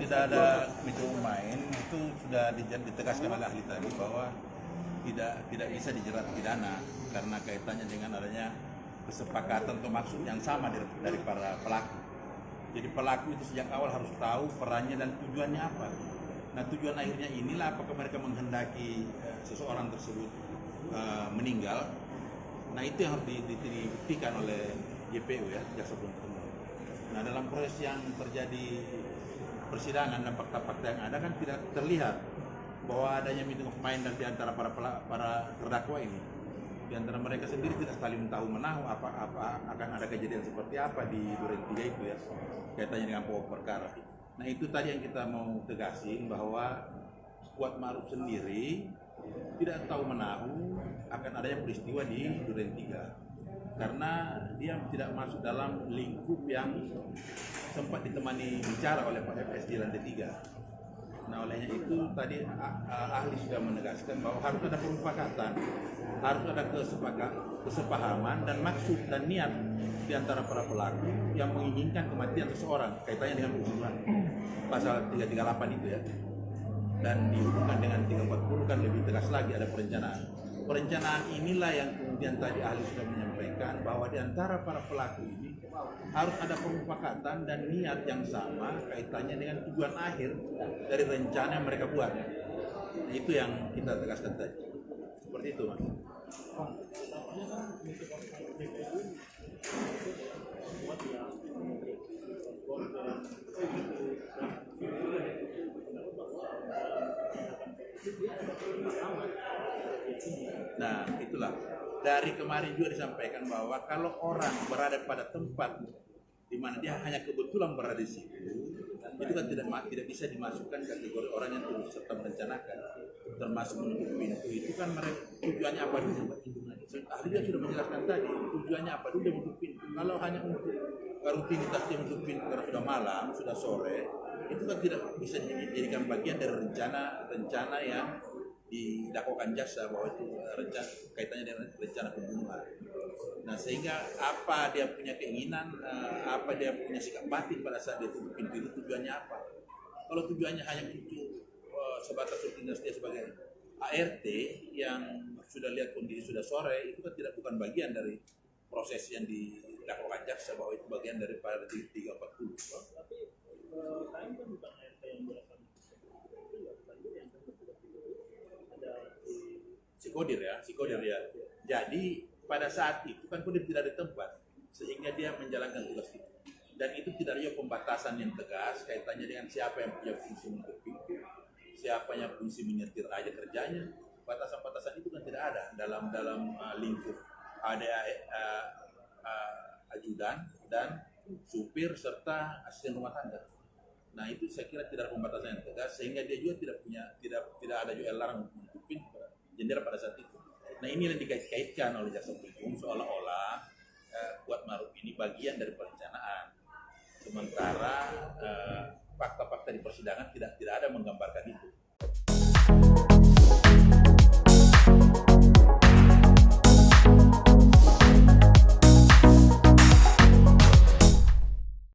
tidak ada komite main itu sudah ditegaskan oleh ahli tadi bahwa tidak bisa dijerat pidana karena kaitannya dengan adanya kesepakatan atau maksud yang sama dari para pelaku. Jadi pelaku itu sejak awal harus tahu perannya dan tujuannya apa. Nah tujuan akhirnya inilah apakah mereka menghendaki seseorang tersebut meninggal. Nah itu yang harus dibuktikan oleh JPU ya, jaksa penuntut umum. Nah dalam proses yang terjadi persidangan dan fakta-fakta yang ada kan tidak terlihat bahwa adanya meeting of mind di antara para terdakwa ini. Di antara mereka sendiri tidak saling tahu menahu apa akan ada kejadian seperti apa di Duren 3 itu ya, kaitannya dengan pokok perkara. Nah itu tadi yang kita mau tegasin bahwa Kuat Ma'ruf sendiri tidak tahu menahu akan adanya peristiwa di Duren 3 karena dia tidak masuk dalam lingkup yang sempat ditemani bicara oleh Pak FS di lantai 3. Nah olehnya itu tadi ahli sudah menegaskan bahwa harus ada permufakatan, harus ada kesepahaman dan maksud dan niat di antara para pelaku yang menginginkan kematian seseorang kaitannya dengan pembunuhan pasal 338 itu ya, dan dihubungkan dengan 340 kan lebih tegas lagi ada perencanaan. Perencanaan inilah yang kemudian tadi ahli sudah menyampaikan bahwa di antara para pelaku ini harus ada permufakatan dan niat yang sama kaitannya dengan tujuan akhir dari rencana yang mereka buat. Nah, itu yang kita tegaskan tadi. Seperti itu, Mas. Nah, itulah. Dari kemarin juga disampaikan bahwa kalau orang berada pada tempat di mana dia hanya kebetulan berada di situ, itu kan tidak bisa dimasukkan kategori orang yang turut serta merencanakan, termasuk menutup pintu. Itu kan mereka tujuannya apa dulu? Ahli dia sudah menjelaskan tadi tujuannya apa dulu dia menutup pintu. Kalau hanya untuk rutinitas dia menutup pintu karena sudah malam, sudah sore, itu kan tidak bisa dijadikan bagian dari rencana yang didakwakan jaksa bahwa itu rencana kaitannya dengan rencana pembunuhan. Nah sehingga apa dia punya keinginan, apa dia punya sikap batin pada saat dia tutup pintu itu tujuannya apa? Kalau tujuannya hanya untuk sebatas rutinitas dia sebagai ART yang sudah lihat kondisi sudah sore, itu kan bukan bagian dari proses yang didakwakan jaksa bahwa itu bagian daripada 340. Tapi kan bukan ART yang biasa psikodir ya. Jadi pada saat itu kan Kodir tidak ada tempat sehingga dia menjalankan tugas itu. Dan itu tidak ada pembatasan yang tegas kaitannya dengan siapa yang punya fungsi menutup pintu, siapa yang fungsi menyetir aja kerjanya. Batasan-batasan itu kan tidak ada dalam lingkup ada ajudan dan supir serta asisten rumah tangga. Nah itu saya kira tidak ada pembatasan yang tegas sehingga dia juga tidak ada juga larang menutup pintu jendela pada saat itu. Nah ini yang dikait-kaitkan oleh jaksa penuntut umum seolah-olah Kuat Ma'ruf ini bagian dari perencanaan. Sementara fakta-fakta di persidangan tidak ada menggambarkan itu.